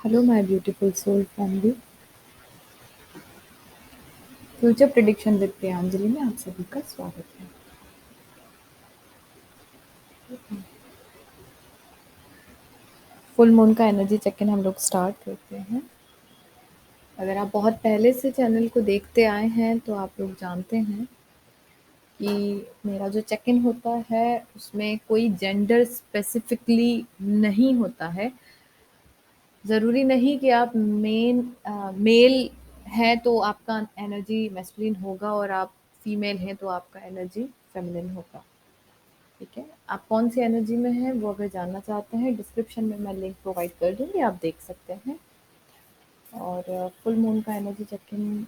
Hello my beautiful soul family. Future prediction with Priyanjali में आप सभी का स्वागत है। फुल मून का एनर्जी चेक इन हम लोग स्टार्ट करते हैं। अगर आप बहुत पहले से चैनल को देखते आए हैं तो आप लोग जानते हैं कि मेरा जो चेक इन होता है उसमें कोई जेंडर स्पेसिफिकली नहीं होता है। ज़रूरी नहीं कि आप मेल हैं तो आपका एनर्जी मैस्कुलिन होगा और आप फीमेल हैं तो आपका एनर्जी फेमिनिन होगा। ठीक है, आप कौन सी एनर्जी में हैं वो अगर जानना चाहते हैं डिस्क्रिप्शन में मैं लिंक प्रोवाइड कर दूंगी, आप देख सकते हैं। और फुल मून का एनर्जी चेक इन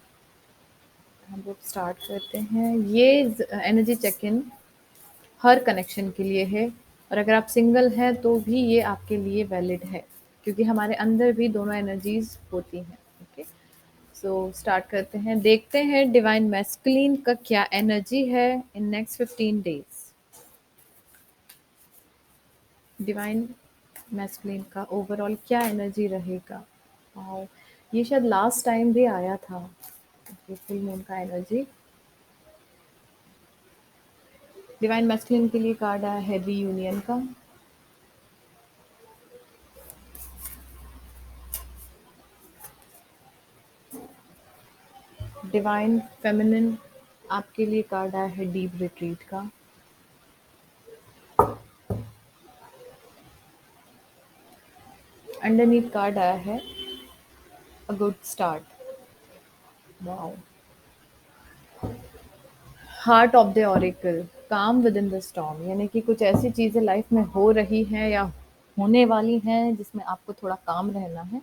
हम लोग स्टार्ट करते हैं। ये एनर्जी चेक इन हर कनेक्शन के लिए है और अगर आप सिंगल हैं तो भी ये आपके लिए वैलिड है क्योंकि हमारे अंदर भी दोनों एनर्जीज होती हैं। ओके, सो स्टार्ट करते हैं, देखते हैं डिवाइन मैस्कुलिन का क्या एनर्जी है in next 15 days. Divine masculine का ओवरऑल क्या एनर्जी रहेगा। और ये शायद लास्ट टाइम भी आया था फुल मून का एनर्जी। डिवाइन मैस्कुलिन के लिए कार्ड आया है रीयूनियन का। डिवाइन फेमिनिन आपके लिए कार्ड आया है डीप रिट्रीट का। अंडरनीथ कार्ड आया है a good start. Wow, heart of the oracle, calm within the storm, यानी कि कुछ ऐसी चीज़ें लाइफ में हो रही हैं या होने वाली हैं जिसमें आपको थोड़ा काम रहना है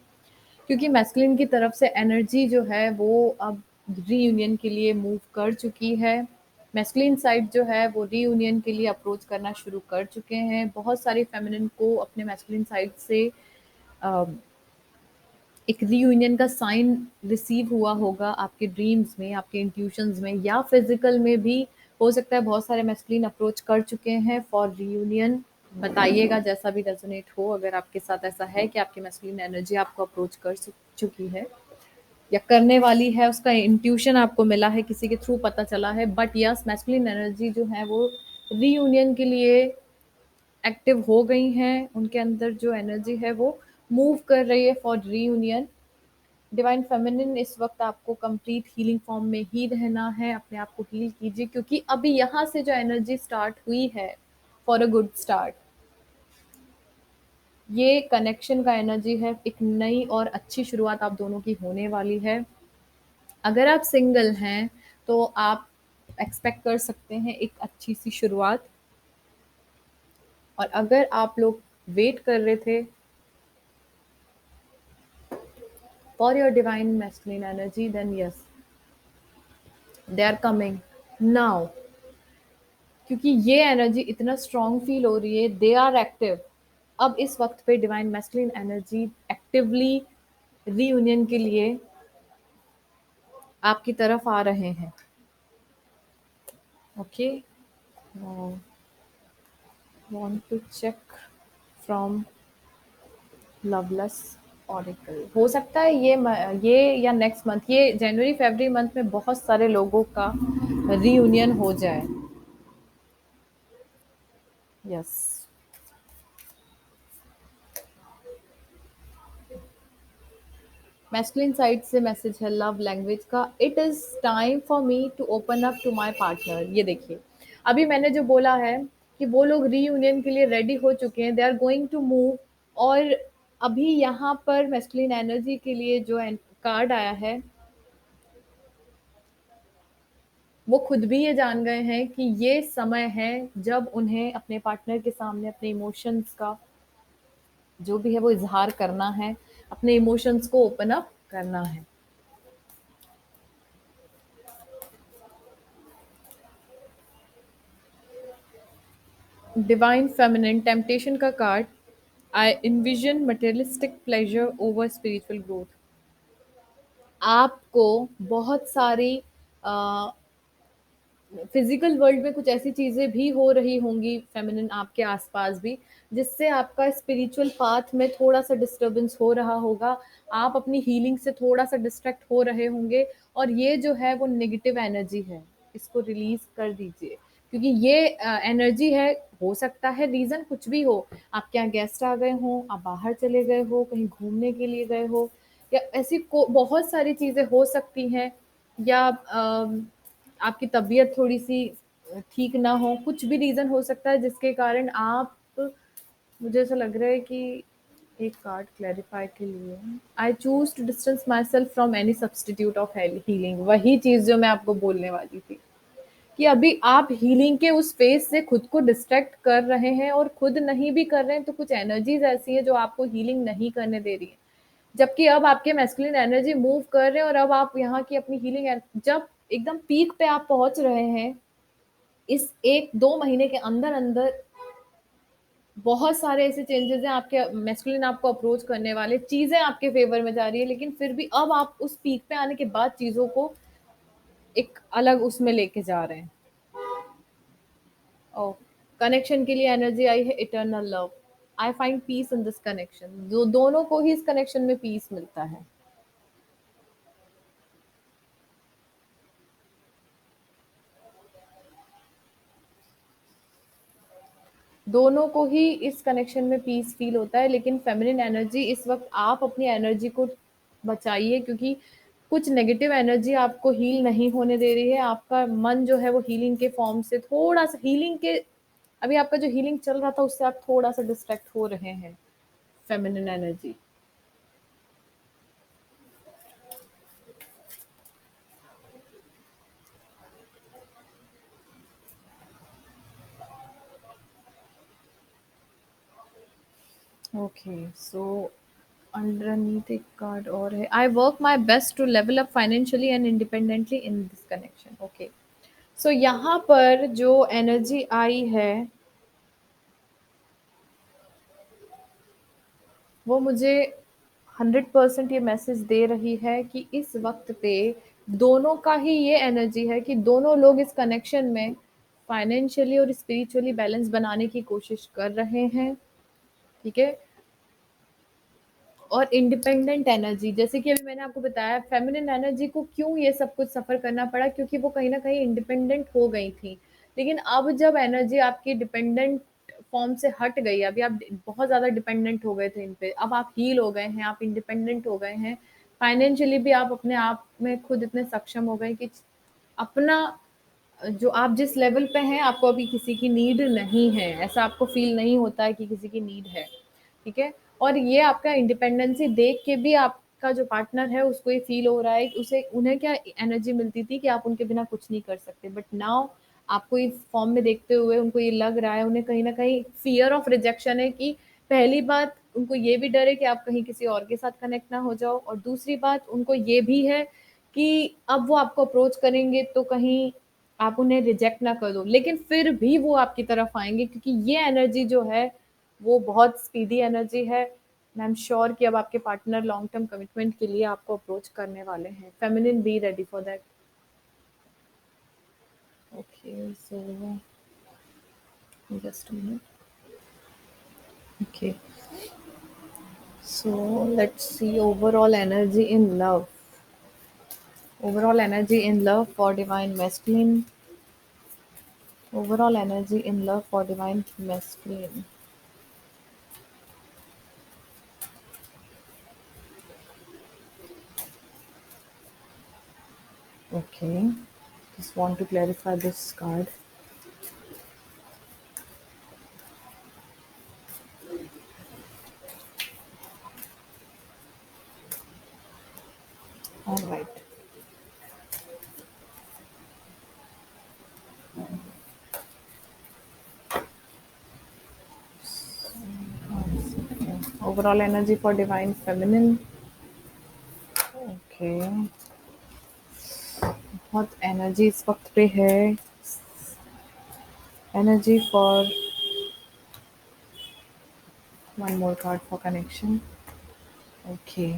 क्योंकि मैस्कुलिन की तरफ से एनर्जी जो है वो अब रीयूनियन के लिए मूव कर चुकी है। मैस्कुलिन साइड जो है वो रीयूनियन के लिए अप्रोच करना शुरू कर चुके हैं। बहुत सारे फेमिनिन को अपने मैस्कुलिन साइड से अ, एक रीयूनियन का साइन रिसीव हुआ होगा आपके ड्रीम्स में, आपके इंट्यूशंस में या फिजिकल में भी हो सकता है। बहुत सारे मैस्कुलिन अप्रोच कर चुके हैं फॉर रीयूनियन। बताइएगा जैसा भी रेजोनेट हो, अगर आपके साथ ऐसा है कि आपकी मैस्कुलिन एनर्जी आपको अप्रोच कर चुकी है या करने वाली है, उसका इंट्यूशन आपको मिला है, किसी के थ्रू पता चला है। बट यस, मैस्कुलिन एनर्जी जो है वो रीयूनियन के लिए एक्टिव हो गई हैं। उनके अंदर जो एनर्जी है वो मूव कर रही है फॉर रीयूनियन। डिवाइन फेमिनिन इस वक्त आपको कंप्लीट हीलिंग फॉर्म में ही रहना है। अपने आप को हील कीजिए क्योंकि अभी यहाँ से जो एनर्जी स्टार्ट हुई है फॉर अ गुड स्टार्ट, ये कनेक्शन का एनर्जी है। एक नई और अच्छी शुरुआत आप दोनों की होने वाली है। अगर आप सिंगल हैं तो आप एक्सपेक्ट कर सकते हैं एक अच्छी सी शुरुआत। और अगर आप लोग वेट कर रहे थे for your divine masculine energy, then yes, they are coming now. क्योंकि ये एनर्जी इतना स्ट्रांग फील हो रही है, दे आर एक्टिव। अब इस वक्त पे divine masculine energy actively reunion के लिए आपकी तरफ आ रहे हैं। Okay, want to check from loveless oracle. हो सकता है ये या नेक्स्ट मंथ, ये जनवरी फरवरी मंथ में बहुत सारे लोगों का रीयूनियन हो जाए। यस, मैस्कुलिन साइड से मैसेज है लव लैंग्वेज का। It is time for me to open up to my partner. ये देखिए, अभी मैंने जो बोला है कि वो लोग रीयूनियन के लिए रेडी हो चुके हैं, they are going to move. और अभी यहाँ पर मैस्कुलिन एनर्जी के लिए जो कार्ड आया है वो खुद भी ये जान गए हैं कि ये समय है जब उन्हें अपने पार्टनर के सामने अपने इमोशंस का जो भी है वो इजहार करना है, अपने इमोशंस को ओपन अप करना है। डिवाइन फेमिनिन टेम्पटेशन का card, I envision materialistic pleasure over spiritual growth. आपको बहुत सारी फिजिकल वर्ल्ड में कुछ ऐसी चीजें भी हो रही होंगी फेमिनिन आपके आसपास भी, जिससे आपका स्पिरिचुअल पाथ में थोड़ा सा डिस्टरबेंस हो रहा होगा। आप अपनी हीलिंग से थोड़ा सा डिस्ट्रैक्ट हो रहे होंगे, और ये जो है वो नेगेटिव एनर्जी है, इसको रिलीज कर दीजिए। क्योंकि ये एनर्जी है, हो सकता है रीजन कुछ भी हो, आपके यहाँ गेस्ट आ गए हों, आप बाहर चले गए हो, कहीं घूमने के लिए गए हो, या ऐसी बहुत सारी चीजें हो सकती हैं, या आपकी तबीयत थोड़ी-सी ठीक ना हो, कुछ भी रीज़न हो सकता है जिसके कारण आप, मुझे ऐसा लग रहा है कि एक कार्ड क्लैरिफ़ाई के लिए, I choose to distance myself from any substitute of healing, वही चीज़ जो मैं आपको बोलने वाली थी, कि अभी आप हीलिंग के उस स्पेस से खुद को डिस्ट्रैक्ट कर रहे हैं, और खुद नहीं भी कर रहे हैं तो कुछ एनर्जीज़ ऐसी हैं जो आपको हीलिंग नहीं करने दे रही हैं। जबकि अब आपके मैस्कुलिन एनर्जी मूव कर रहे हैं, और अब आप यहाँ की अपनी हीलिंग, जब एकदम पीक पे आप पहुंच रहे हैं, इस 1-2 महीने के अंदर अंदर बहुत सारे ऐसे चेंजेस हैं, आपके मैस्कुलिन आपको अप्रोच करने वाले, चीजें आपके फेवर में जा रही है, लेकिन फिर भी अब आप उस पीक पे आने के बाद चीजों को एक अलग उसमें लेके जा रहे हैं। और कनेक्शन के लिए एनर्जी आई है eternal love. I find peace in this connection, जो दोनों को ही इस कनेक्शन में पीस मिलता है। दोनों को ही इस कनेक्शन में पीस फील होता है, लेकिन फेमिनिन एनर्जी इस वक्त, आप अपनी एनर्जी को बचाइए, क्योंकि कुछ नेगेटिव एनर्जी आपको हील नहीं होने दे रही है। आपका मन जो है वो हीलिंग के फॉर्म से थोड़ा सा, हीलिंग के, अभी आपका जो हीलिंग चल रहा था उससे आप थोड़ा सा डिस्ट्रैक्ट हो रहे हैं, feminine energy. Okay, so underneath एक कार्ड और है, I work my best to level up financially and independently in this connection. Okay, so यहाँ पर जो एनर्जी आई है वो मुझे 100% ये मैसेज दे रही है कि इस वक्त पे दोनों का ही ये एनर्जी है कि दोनों लोग इस कनेक्शन में फाइनेंशियली और स्पिरिचुअली बैलेंस बनाने की कोशिश कर रहे हैं। ठीक है, और इंडिपेंडेंट एनर्जी, जैसे कि अभी मैंने आपको बताया, फेमिनिन एनर्जी को क्यों ये सब कुछ सफ़र करना पड़ा, क्योंकि वो कहीं न कहीं इंडिपेंडेंट हो गई थी। लेकिन अब जब एनर्जी आपकी डिपेंडेंट फॉर्म से हट गई, अभी आप बहुत ज़्यादा डिपेंडेंट हो गए थे इन पे, अब आप हील हो गए हैं, आप इंडिपेंडेंट हो गए हैं, फाइनेंशियली भी आप अपने आप में खुद इतने सक्षम हो गए कि अपना, जो आप जिस लेवल पे हैं, आपको अभी किसी की नीड नहीं है, ऐसा आपको फ़ील नहीं होता है कि किसी की नीड है, ठीक है? और ये आपका इंडिपेंडेंसी देख के भी आपका जो पार्टनर है, उसको ये फ़ील हो रहा है, उसे, उन्हें क्या एनर्जी मिलती थी कि आप उनके बिना कुछ नहीं कर सकते, बट नाउ आपको इस फॉर्म में देखते हुए उनको ये लग रहा है, उन्हें कहीं न कहीं फ़ियर ऑफ रिजेक्शन है, कि पहली बात उनको ये भी डर है कि आप कहीं किसी और के साथ कनेक्ट ना हो जाओ, और दूसरी बात उनको ये भी है कि अब वो आपको अप्रोच करेंगे तो कहीं आप उन्हें रिजेक्ट ना कर दो, लेकिन फिर भी वो आपकी तरफ आएँगे, क्योंकि ये एनर्जी जो है, वो बहुत स्पीडी एनर्जी है। आई एम श्योर कि अब आपके पार्टनर लॉन्ग टर्म कमिटमेंट के लिए आपको अप्रोच करने वाले हैं। Feminine, be ready for that. Okay, so just a minute. Okay, so let's C overall energy in love. Overall energy in love for divine masculine. Overall energy in love for divine masculine. Okay. Just want to clarify this card. All right. Overall energy for divine feminine. Okay. बहुत energy इस वक्त पे है. Energy for one more card for connection. Okay.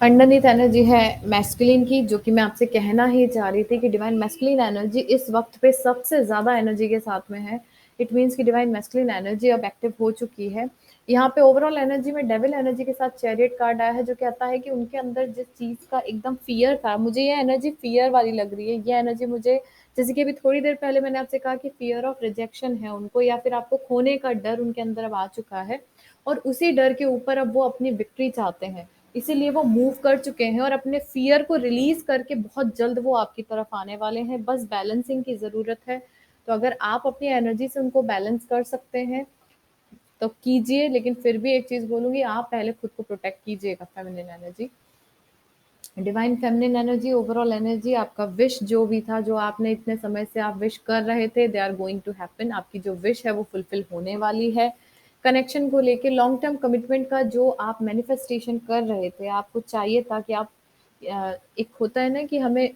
Underneath energy है masculine की, जो कि मैं आपसे कहना ही चाह रही थी कि डिवाइन मैस्कुलिन एनर्जी इस वक्त पे सबसे ज़्यादा एनर्जी के साथ में है। इट मीन्स कि डिवाइन मैस्कुलिन एनर्जी अब एक्टिव हो चुकी है। यहाँ पे ओवरऑल एनर्जी में डेविल एनर्जी के साथ चैरियट कार्ड आया है, जो कहता है कि उनके अंदर जिस चीज़ का एकदम फियर था, मुझे ये एनर्जी फियर वाली लग रही है। ये एनर्जी मुझे, जैसे कि अभी थोड़ी देर पहले मैंने आपसे कहा कि फियर ऑफ रिजेक्शन है उनको, या फिर आपको खोने का डर उनके अंदर अब आ चुका है, और उसी डर के ऊपर अब वो अपनी विक्ट्री चाहते हैं। इसीलिए वो मूव कर चुके हैं और अपने फ़ियर को रिलीज़ करके बहुत जल्द वो आपकी तरफ आने वाले हैं, बस बैलेंसिंग की ज़रूरत है। तो अगर आप अपनी एनर्जी से उनको बैलेंस कर सकते हैं, तो कीजिए, लेकिन फिर भी एक चीज़ बोलूँगी, आप पहले खुद को प्रोटेक्ट कीजिएगा feminine energy. Divine feminine energy, overall energy, आपका विश जो भी था, जो आपने इतने समय से आप विश कर रहे थे, they are going to happen. आपकी जो विश है वो फुलफिल होने वाली है। कनेक्शन को लेके लॉन्ग टर्म कमिटमेंट का जो आप मैनिफेस्टेशन कर रहे थे, आपको चाहिए था कि आप एक होता है ना कि हमें,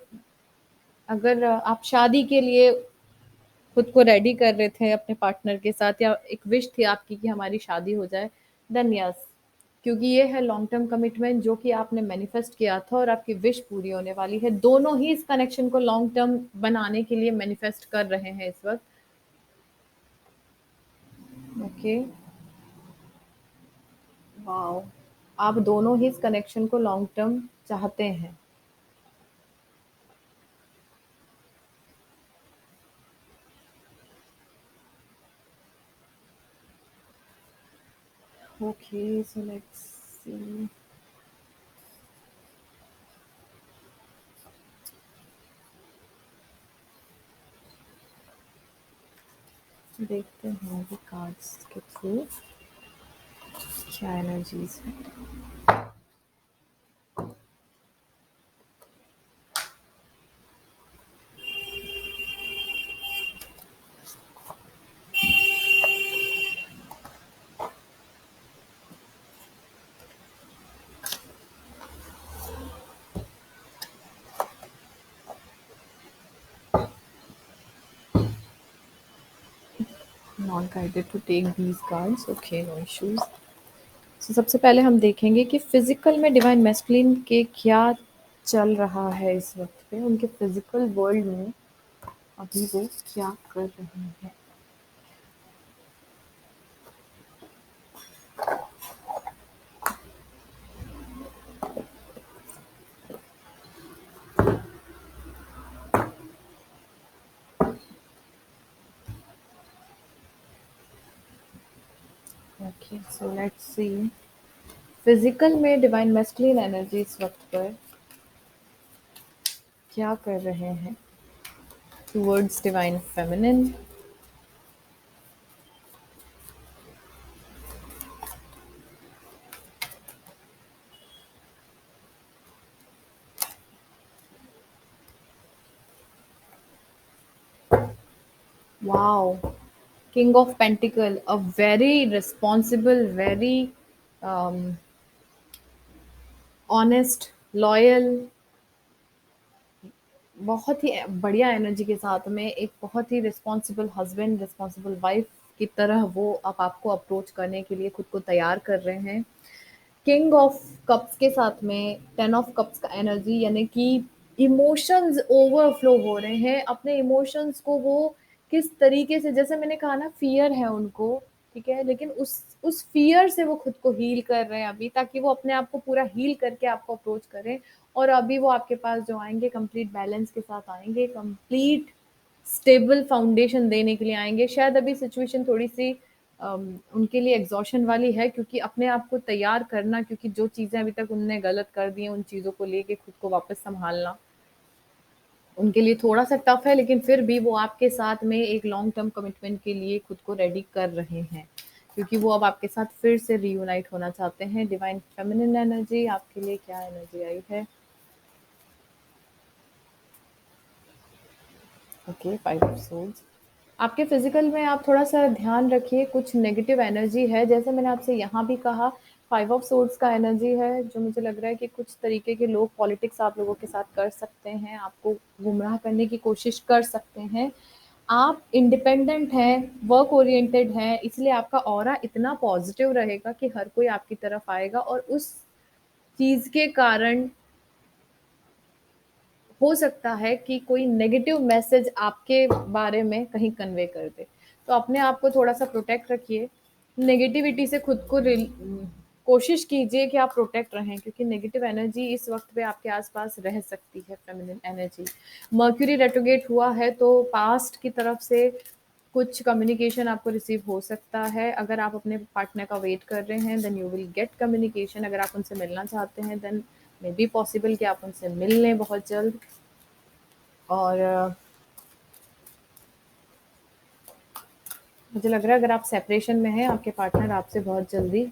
अगर आप शादी के लिए खुद को रेडी कर रहे थे अपने पार्टनर के साथ, या एक विश थी आपकी कि हमारी शादी हो जाए, देन यस, क्योंकि ये है लॉन्ग टर्म कमिटमेंट जो कि आपने मैनिफेस्ट किया था और आपकी विश पूरी होने वाली है। दोनों ही इस कनेक्शन को लॉन्ग टर्म बनाने के लिए मैनिफेस्ट कर रहे हैं इस वक्त। ओके, वाओ, आप दोनों ही इस कनेक्शन को लॉन्ग टर्म चाहते हैं। ओके, सो लेट्स सी, देखते हैं अभी कार्ड्स के थ्रू क्या एनर्जीज है। Not guided to take these cards, okay, no issues. तो सबसे पहले हम देखेंगे कि फिजिकल में डिवाइन मैस्कुलिन के क्या चल रहा है इस वक्त पे, उनके फिजिकल वर्ल्ड में अभी वो क्या कर रहे हैं। Okay, so let's C, physical में डिवाइन मैस्कुलिन एनर्जी इस वक्त पर क्या कर रहे हैं towards divine feminine. Wow, king of pentacle, a very responsible, very honest, loyal, बहुत ही बढ़िया एनर्जी के साथ में एक बहुत ही रिस्पॉन्सिबल हस्बैंड, रिस्पॉन्सिबल वाइफ की तरह वो अब आपको अप्रोच करने के लिए खुद को तैयार कर रहे हैं। किंग ऑफ कप्स के साथ में 10 ऑफ कप्स का एनर्जी, यानी कि इमोशंस ओवरफ्लो हो रहे हैं। अपने इमोशंस को वो किस तरीके से, जैसे मैंने कहा ना, फियर है उनको, ठीक है, लेकिन उस फियर से वो खुद को हील कर रहे हैं अभी, ताकि वो अपने आप को पूरा हील करके आपको अप्रोच करें। और अभी वो आपके पास जो आएंगे, कंप्लीट बैलेंस के साथ आएंगे, कंप्लीट स्टेबल फाउंडेशन देने के लिए आएँगे। शायद अभी सिचुएशन थोड़ी-सी उनके लिए एग्ज़ॉशन वाली है, क्योंकि अपने आप को तैयार करना, क्योंकि जो चीज़ें अभी तक उन्होंने गलत कर दी हैं, उन चीज़ों को लेके खुद को वापस सँभालना, उनके लिए थोड़ा-सा टफ़ है, लेकिन फिर भी वो आपके साथ में एक लॉन्ग टर्म कमिटमेंट के लिए खुद को रेडी कर रहे हैं, क्योंकि वो अब आपके साथ फिर से रियूनाइट होना चाहते हैं। डिवाइन फेमिनिन एनर्जी, आपके लिए क्या एनर्जी आई है? Okay, 5 of swords. आपके फिजिकल में आप थोड़ा-सा ध्यान रखिए, कुछ नेगेटिव एनर्जी है, जैसे मैंने आपसे यहाँ भी कहा, 5 ऑफ सोर्ड्स का एनर्जी है, जो मुझे लग रहा है कि कुछ तरीके के लोग पॉलिटिक्स आप लोगों के साथ कर सकते हैं, आपको गुमराह करने की कोशिश कर सकते हैं। आप इंडिपेंडेंट हैं, वर्क ओरिएंटेड हैं, इसलिए आपका ऑरा इतना पॉजिटिव रहेगा कि हर कोई आपकी तरफ आएगा, और उस चीज़ के कारण हो सकता है कि कोई नेगेटिव मैसेज आपके बारे में कहीं कन्वे कर दे। तो अपने आप को थोड़ा-सा प्रोटेक्ट रखिए। नेगेटिविटी से खुद को कोशिश कीजिए कि आप प्रोटेक्ट रहें, क्योंकि नेगेटिव एनर्जी इस वक़्त पे आपके आस-पास रह सकती है, फेमिनिन एनर्जी। मर्क्यूरी रेट्रोग्रेड हुआ है तो पास्ट की तरफ से कुछ कम्युनिकेशन आपको रिसीव हो सकता है। अगर आप अपने पार्टनर का वेट कर रहे हैं, then you will get communication. अगर आप उनसे मिलना चाहते हैं, देन मे बी पॉसिबल कि आप उनसे मिल लें बहुत जल्द। और मुझे लग रहा है अगर आप सेपरेशन में हैं, आपके पार्टनर आपसे बहुत जल्दी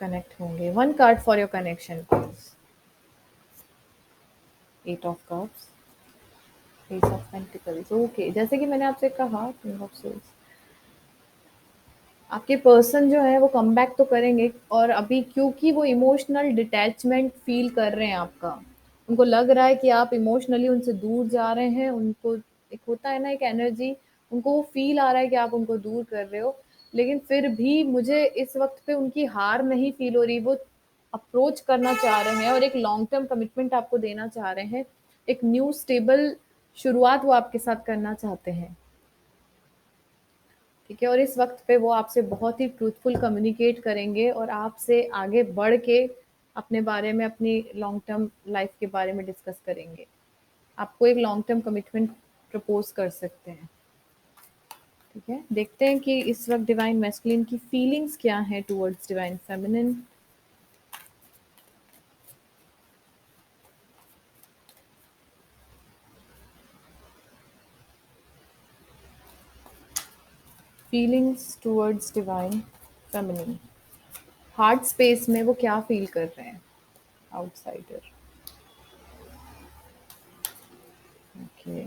कनेक्ट होंगे। One card for your connection please. Eight of cups, ace of pentacles. Okay, जैसे कि मैंने आपसे कहा, किंग ऑफ सोल्स, आपके पर्सन जो है वो कम बैक तो करेंगे, और अभी क्योंकि वो इमोशनल डिटैचमेंट फील कर रहे हैं आपका, उनको लग रहा है कि आप इमोशनली उनसे दूर जा रहे हैं। उनको एक होता है ना, एक एनर्जी, उनको वो फील आ रहा है कि आप उनको दूर कर रहे हो, लेकिन फिर भी मुझे इस वक्त पे उनकी हार नहीं फील हो रही। वो अप्रोच करना चाह रहे हैं और एक लॉन्ग टर्म कमिटमेंट आपको देना चाह रहे हैं। एक न्यू स्टेबल शुरुआत वो आपके साथ करना चाहते हैं। ठीक है, और इस वक्त पे वो आपसे बहुत ही ट्रूथफुल कम्युनिकेट करेंगे और आपसे आगे बढ़ के अपने बारे में, अपनी लॉन्ग टर्म लाइफ के बारे में डिस्कस करेंगे। आपको एक लॉन्ग टर्म कमिटमेंट प्रपोज कर सकते हैं। ठीक है, देखते हैं कि इस वक्त डिवाइन मैस्कुलिन की फीलिंग्स क्या है towards divine feminine. Feelings towards divine feminine, heart space में वो क्या फील कर रहे हैं। Outsider, okay,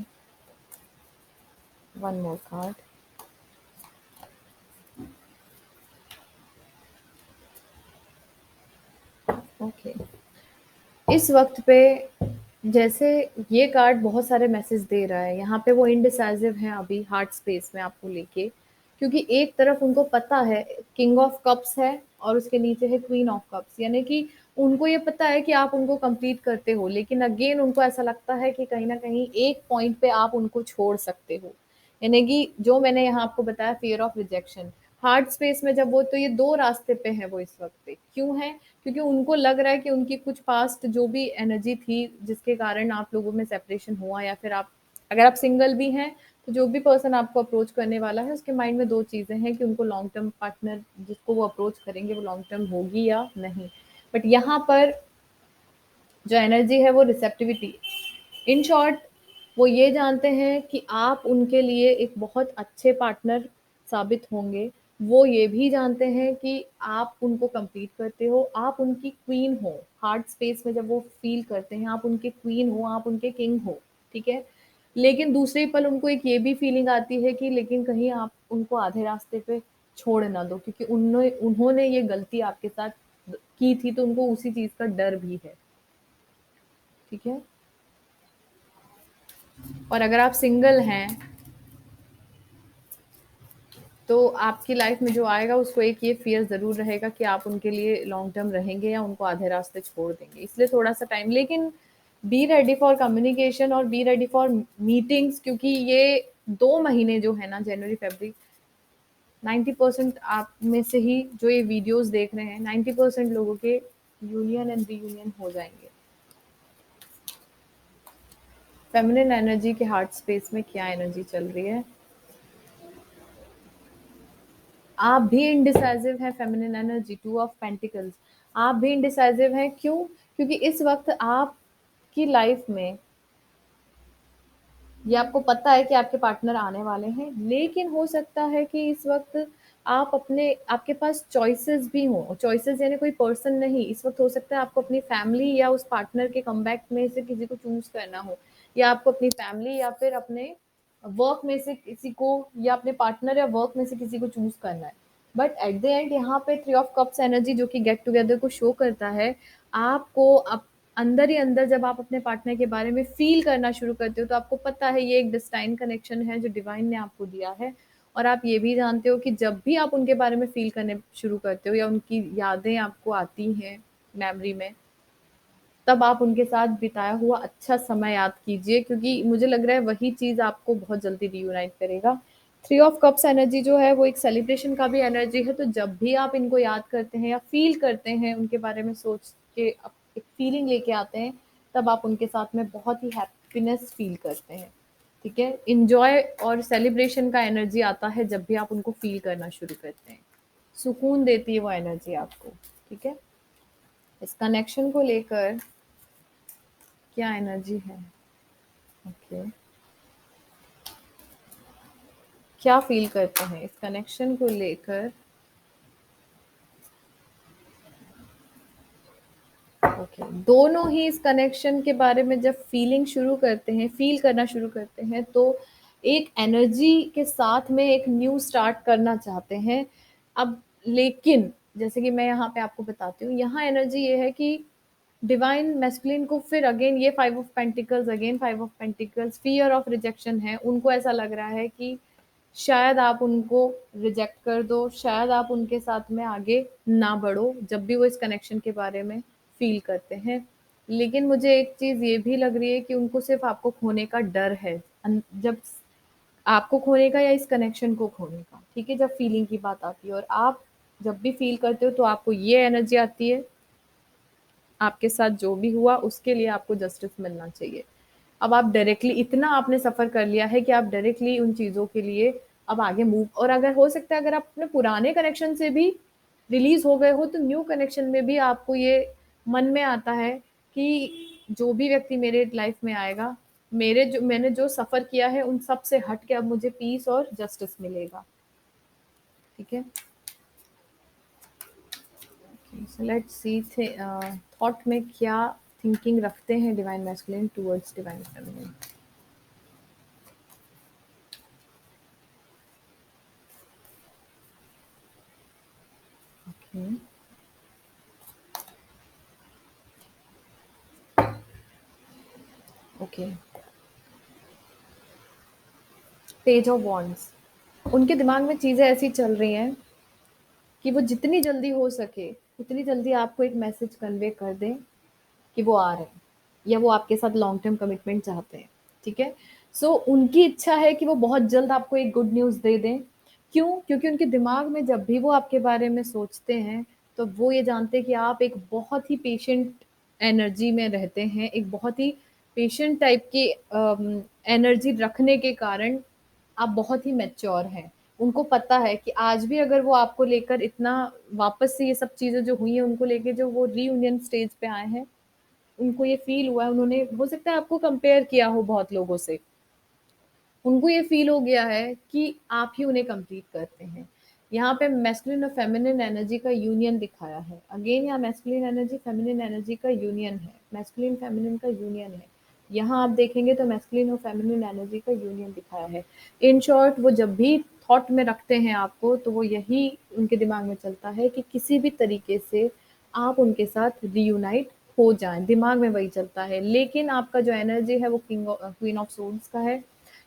one more card. Okay, इस वक्त पे जैसे ये कार्ड बहुत सारे मैसेज दे रहा है, यहाँ पे वो इनडिसाइसिव हैं अभी हार्ट स्पेस में आपको लेके, क्योंकि एक तरफ उनको पता है किंग ऑफ कप्स है और उसके नीचे है क्वीन ऑफ कप्स, यानी कि उनको ये पता है कि आप उनको कंप्लीट करते हो, लेकिन अगेन उनको ऐसा लगता है कि कहीं ना कहीं एक पॉइंट पे आप उनको छोड़ सकते हो। यानी कि जो मैंने यहाँ आपको बताया, fear of rejection, heart space में जब वो, तो ये दो रास्ते पे है वो इस वक्त पे। क्यों है? क्योंकि उनको लग रहा है कि उनकी कुछ पास्ट जो भी एनर्जी थी जिसके कारण आप लोगों में सेपरेशन हुआ, या फिर आप, अगर आप सिंगल भी हैं, तो जो भी पर्सन आपको अप्रोच करने वाला है उसके माइंड में दो चीज़ें हैं कि उनको लॉन्ग टर्म पार्टनर जिसको वो अप्रोच करेंगे वो लॉन्ग टर्म होगी या नहीं। बट यहाँ पर जो एनर्जी है वो रिसेप्टिविटी। इन शॉर्ट, वो ये जानते हैं कि आप उनके लिए एक बहुत अच्छे पार्टनर साबित होंगे। वो ये भी जानते हैं कि आप उनको कंप्लीट करते हो, आप उनकी क्वीन हो। हार्ट स्पेस में जब वो फ़ील करते हैं, आप उनके क्वीन हो, आप उनके किंग हो, ठीक है? लेकिन दूसरे पल उनको एक ये भी फीलिंग आती है कि लेकिन कहीं आप उनको आधे रास्ते पे छोड़ ना दो, क्योंकि उन्होंने उन्होंने ये गलती आपके साथ की थी, तो उनको उसी चीज़ का डर भी है, ठीक है? और अगर आप सिंगल हैं, तो आपकी लाइफ में जो आएगा उसको एक ये फ़ियर ज़रूर रहेगा कि आप उनके लिए लॉन्ग टर्म रहेंगे या उनको आधे रास्ते छोड़ देंगे। इसलिए थोड़ा-सा टाइम, लेकिन बी रेडी फॉर कम्युनिकेशन और बी रेडी फॉर मीटिंग्स, क्योंकि ये 2 महीने जो है ना, जनवरी, फ़रवरी, 90% आप में से ही जो ये वीडियोज़ देख रहे हैं, 90% लोगों के यूनियन एंड रीयूनियन हो जाएँगे। फेमिनिन एनर्जी के हार्ट स्पेस में क्या एनर्जी चल रही है? आप भी इंडिसाइसिव हैं, feminine energy, two of pentacles. आप भी इंडिसाइसिव हैं, क्यों? क्योंकि इस वक्त आपकी लाइफ में ये आपको पता है कि आपके पार्टनर आने वाले हैं, लेकिन हो सकता है कि इस वक्त आप अपने, आपके पास चॉइसेस भी हों। चॉइसेस यानी कोई पर्सन नहीं, इस वक्त हो सकता है आपको अपनी फैमिली या उस पार्टनर के कमबैक में से किसी को चूज करना हो, या आपको अपनी फैमिली या फिर अपने वर्क में से किसी को, या अपने पार्टनर या वर्क में से किसी को चूज करना है। बट एट द एंड यहाँ पे थ्री ऑफ कप्स एनर्जी जो कि गेट टुगेदर को शो करता है, आपको अंदर ही अंदर जब आप अपने पार्टनर के बारे में फ़ील करना शुरू करते हो, तो आपको पता है ये एक डिस्टाइन कनेक्शन है जो डिवाइन ने आपको दिया है। और आप ये भी जानते हो कि जब भी आप उनके बारे में फ़ील करने शुरू करते हो या उनकी यादें आपको आती हैं, मेमोरी में, तब आप उनके साथ बिताया हुआ अच्छा समय याद कीजिए, क्योंकि मुझे लग रहा है वही चीज़ आपको बहुत जल्दी रियूनाइट करेगा। थ्री ऑफ कप्स एनर्जी जो है वो एक सेलिब्रेशन का भी एनर्जी है, तो जब भी आप इनको याद करते हैं या फ़ील करते हैं, उनके बारे में सोच के एक फ़ीलिंग लेके आते हैं, तब आप उनके साथ में बहुत ही हैप्पीनेस फ़ील करते हैं, ठीक है? एन्जॉय और सेलिब्रेशन का एनर्जी आता है जब भी आप उनको फ़ील करना शुरू करते हैं। सुकून देती है वो एनर्जी आपको, ठीक है? इस कनेक्शन को लेकर क्या एनर्जी है? ओके, क्या फ़ील करते हैं इस कनेक्शन को लेकर? ओके, दोनों ही इस कनेक्शन के बारे में जब फ़ीलिंग शुरू करते हैं, फ़ील करना शुरू करते हैं, तो एक एनर्जी के साथ में एक न्यू स्टार्ट करना चाहते हैं। अब लेकिन जैसे कि मैं यहाँ पे आपको बताती हूँ, यहाँ एनर्जी ये है कि डिवाइन मैस्कुलिन को फिर अगेन ये 5 of pentacles, again 5 of pentacles, fear of rejection है। उनको ऐसा लग रहा है कि शायद आप उनको रिजेक्ट कर दो, शायद आप उनके साथ में आगे ना बढ़ो, जब भी वो इस कनेक्शन के बारे में फ़ील करते हैं। लेकिन मुझे एक चीज़ ये भी लग रही है कि उनको सिर्फ़ आपको खोने का डर है। जब आपको खोने का या इस कनेक्शन को खोने का, ठीक है? जब फ़ीलिंग की बात आती है और आप जब भी फ़ील करते हो तो आपको ये एनर्जी आती है, आपके साथ जो भी हुआ उसके लिए आपको जस्टिस मिलना चाहिए। अब आप डायरेक्टली इतना आपने सफ़र कर लिया है कि आप डायरेक्टली उन चीज़ों के लिए अब आगे मूव, और अगर हो सकता है अगर आप अपने पुराने कनेक्शन से भी रिलीज़ हो गए हो, तो न्यू कनेक्शन में भी आपको ये मन में आता है कि जो भी व्यक्ति मेरे लाइफ़ में आएगा, मैंने जो सफ़र किया है उन सब से हट के अब मुझे पीस और जस्टिस मिलेगा, ठीक है? सो लेट्स सी थे थॉट में क्या थिंकिंग रखते हैं divine masculine towards divine feminine. Okay, okay. Page of wands, उनके दिमाग में चीज़ें ऐसी चल रही हैं कि वो जितनी जल्दी हो सके, उतनी जल्दी आपको एक मैसेज कन्वे कर दें कि वो आ रहे हैं या वो आपके साथ लॉन्ग टर्म कमिटमेंट चाहते हैं, ठीक है? सो उनकी इच्छा है कि वो बहुत जल्द आपको एक गुड न्यूज़ दे दें। क्यों? क्योंकि उनके दिमाग में जब भी वो आपके बारे में सोचते हैं, तो वो ये जानते हैं कि आप एक बहुत ही पेशेंट एनर्जी में रहते हैं, एक बहुत ही पेशेंट टाइप की एनर्जी रखने के कारण आप बहुत ही मैच्योर हैं। उनको पता है कि आज भी अगर वो आपको लेकर इतना वापस से ये सब चीज़ें जो हुई हैं, उनको लेके जो वो रियूनियन स्टेज पे आए हैं, उनको ये फ़ील हुआ है, उन्होंने हो सकता है आपको कंपेयर किया हो बहुत लोगों से। उनको ये फ़ील हो गया है कि आप ही उन्हें कंप्लीट करते हैं। यहाँ पे मैस्कुलिन और फेमिनिन एनर्जी का यूनियन दिखाया है। अगेन यहाँ मैस्कुलिन एनर्जी, फेमिनिन एनर्जी का यूनियन है। मैस्कुलिन फेमिनिन का यूनियन है। यहाँ आप देखेंगे तो मैस्कुलिन और फेमिनिन एनर्जी का यूनियन दिखाया है। इन शॉर्ट वो जब भी थॉट में रखते हैं आपको, तो वो यही उनके दिमाग में चलता है कि किसी भी तरीके से आप उनके साथ रियूनाइट हो जाएँ। दिमाग में वही चलता है। लेकिन आपका जो एनर्जी है वो क्वीन ऑफ सोल्स का है।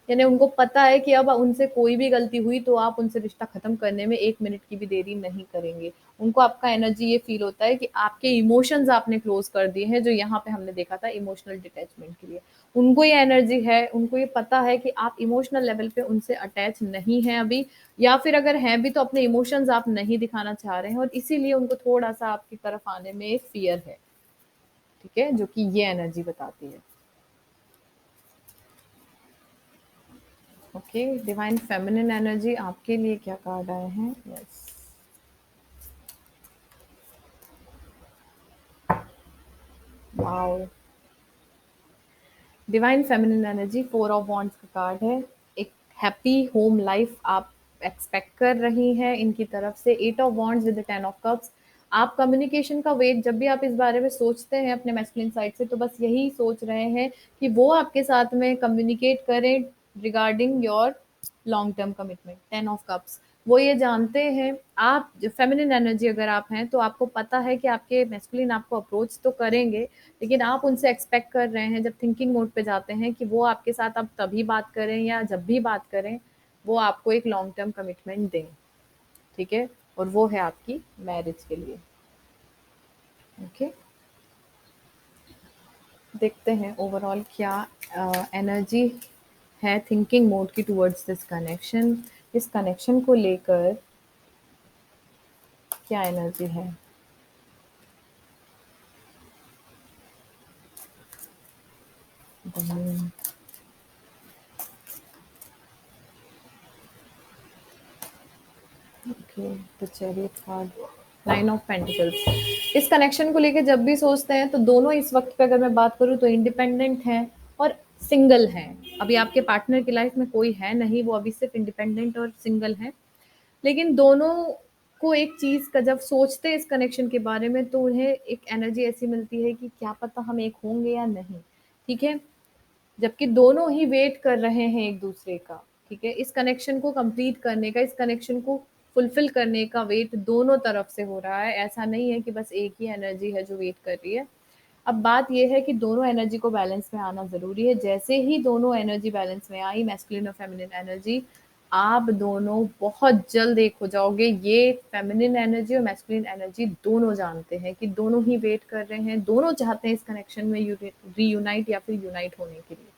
यानी उनको पता है कि अब उनसे कोई भी गलती हुई तो आप उनसे रिश्ता ख़त्म करने में 1 मिनट की भी देरी नहीं करेंगे। उनको आपका एनर्जी ये फ़ील होता है कि आपके इमोशंस आपने क्लोज़ कर दिए हैं, जो यहाँ पे हमने देखा था इमोशनल डिटैचमेंट के लिए। उनको ये एनर्जी है, उनको ये पता है कि आप इमोशनल लेवल पे उनसे अटैच नहीं हैं अभी, या फिर अगर हैं भी तो अपने इमोशंस आप नहीं दिखाना चाह रहे हैं, और इसीलिए उनको थोड़ा-सा आपकी तरफ आने में एक फ़ियर है, ठीक है? जो कि ये एनर्जी बताती है। ओके, डिवाइन फेमिनिन एनर्जी आपके लिए क्या कार्ड आए हैं? Yes, wow! Divine feminine energy 4 of wands का कार्ड है। एक हैप्पी होम लाइफ आप एक्सपेक्ट कर रही हैं इनकी तरफ से। 8 of wands with the 10 of cups, आप कम्युनिकेशन का वेट, जब भी आप इस बारे में सोचते हैं अपने मैस्कुलिन साइड से, तो बस यही सोच रहे हैं कि वो आपके साथ में कम्युनिकेट करें regarding your long term commitment. 10 of cups, वो ये जानते हैं, आप जो फेमिनिन एनर्जी अगर आप हैं, तो आपको पता है कि आपके मैस्कुलिन आपको अप्रोच तो करेंगे, लेकिन आप उनसे एक्सपेक्ट कर रहे हैं, जब थिंकिंग मोड पे जाते हैं, कि वो आपके साथ अब तभी बात करें या जब भी बात करें, वो आपको एक लॉन्ग टर्म कमिटमेंट दें, ठीक है? और वो है आपकी मैरिज के लिए। ओके, देखते हैं ओवरऑल क्या एनर्जी है थिंकिंग मोड की टुवर्ड्स दिस कनेक्शन। इस कनेक्शन को लेकर क्या एनर्जी है? The okay, the chariot card, nine of pentacles. इस कनेक्शन को लेके जब भी सोचते हैं तो दोनों इस वक्त पे, अगर मैं बात करूँ तो इंडिपेंडेंट हैं और सिंगल हैं। अभी आपके पार्टनर की लाइफ में कोई है नहीं, वो अभी सिर्फ इंडिपेंडेंट और सिंगल हैं। लेकिन दोनों को एक चीज का जब सोचते हैं इस कनेक्शन के बारे में तो उन्हें एक एनर्जी ऐसी मिलती है कि क्या पता हम एक होंगे या नहीं। ठीक है, जबकि दोनों ही वेट कर रहे हैं एक दूसरे का। ठीक है, इस कनेक्शन को कंप्लीट करने का, इस कनेक्शन को फुलफिल करने का वेट दोनों तरफ से हो रहा है। ऐसा नहीं है कि बस एक ही एनर्जी है जो वेट कर रही है। अब बात ये है कि दोनों एनर्जी को बैलेंस में आना ज़रूरी है। जैसे ही दोनों एनर्जी बैलेंस में आई, मैस्कुलिन और फेमिनिन एनर्जी, आप दोनों बहुत जल्द एक हो जाओगे। ये फेमिनिन एनर्जी और मैस्कुलिन एनर्जी दोनों जानते हैं कि दोनों ही वेट कर रहे हैं, दोनों चाहते हैं इस कनेक्शन में रीयूनाइट या फिर यूनाइट होने के लिए।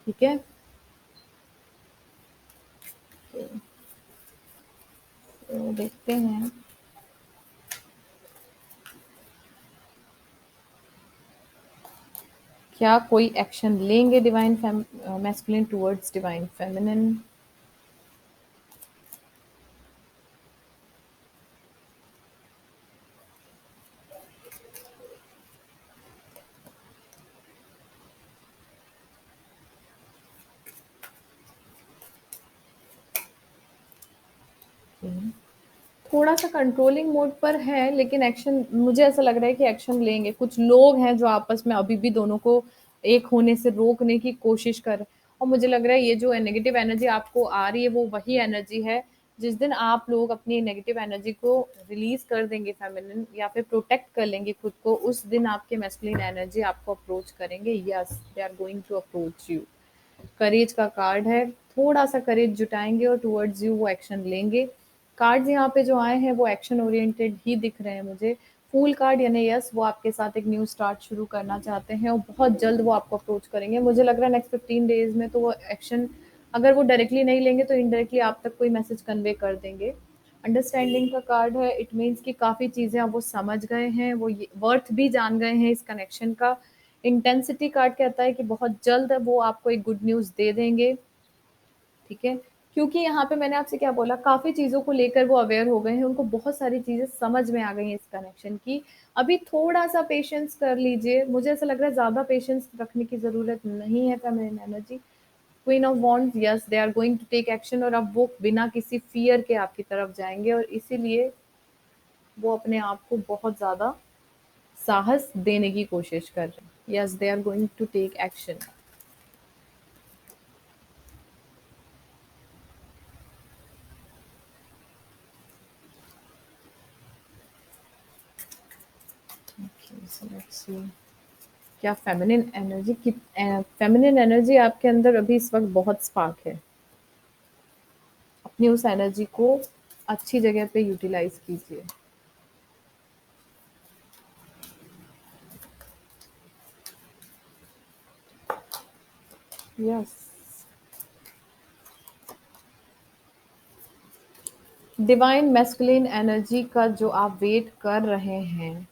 ठीक है, तो देखते हैं क्या कोई एक्शन लेंगे divine masculine towards divine feminine. थोड़ा सा कंट्रोलिंग मोड पर है, लेकिन एक्शन, मुझे ऐसा लग रहा है कि एक्शन लेंगे। कुछ लोग हैं जो आपस में अभी भी दोनों को एक होने से रोकने की कोशिश कर रहे हैं। और मुझे लग रहा है ये जो नेगेटिव एनर्जी आपको आ रही है वो वही एनर्जी है। जिस दिन आप लोग अपनी नेगेटिव एनर्जी को रिलीज कर देंगे फेमिनिन, या फिर प्रोटेक्ट कर लेंगे खुद को, उस दिन आपके मैस्कुलिन एनर्जी आपको अप्रोच करेंगे। Yes, they are going to approach you. Courage का कार्ड है, थोड़ा सा करेज जुटाएंगे और टुवर्ड्स यू वो एक्शन लेंगे। कार्ड्स यहाँ पे जो आए हैं वो एक्शन ओरिएंटेड ही दिख रहे हैं मुझे। फूल कार्ड यानी यस, वो आपके साथ एक न्यू स्टार्ट शुरू करना चाहते हैं और बहुत जल्द वो आपको अप्रोच करेंगे। मुझे लग रहा है नेक्स्ट 15 डेज में तो वो एक्शन, अगर वो डायरेक्टली नहीं लेंगे तो इनडायरेक्टली आप तक कोई मैसेज कन्वे कर देंगे। अंडरस्टैंडिंग का कार्ड है, इट मीन्स कि काफ़ी चीज़ें अब वो समझ गए हैं, वो वर्थ भी जान गए हैं इस कनेक्शन का। इंटेंसिटी कार्ड कहता है कि बहुत जल्द वो आपको एक गुड न्यूज़ दे देंगे। ठीक है, क्योंकि यहाँ पे मैंने आपसे क्या बोला, काफ़ी चीज़ों को लेकर वो अवेयर हो गए हैं, उनको बहुत सारी चीज़ें समझ में आ गई हैं इस कनेक्शन की। अभी थोड़ा-सा पेशेंस कर लीजिए, मुझे ऐसा लग रहा है ज़्यादा पेशेंस रखने की ज़रूरत नहीं है feminine energy. Queen of wands, yes, they are going to take action और अब वो बिना किसी फ़ियर के आपकी तरफ जाएँगे और इसीलिए वो अपने आप को बहुत ज़्यादा साहस देने की कोशिश कर रहे हैं। Yes, they are going to take action. Okay, so let's see क्या फेमिनिन एनर्जी आपके अंदर अभी इस वक्त बहुत स्पार्क है। अपनी उस एनर्जी को अच्छी जगह पे यूटिलाइज कीजिए। यस, डिवाइन मैस्कुलिन एनर्जी का जो आप वेट कर रहे हैं,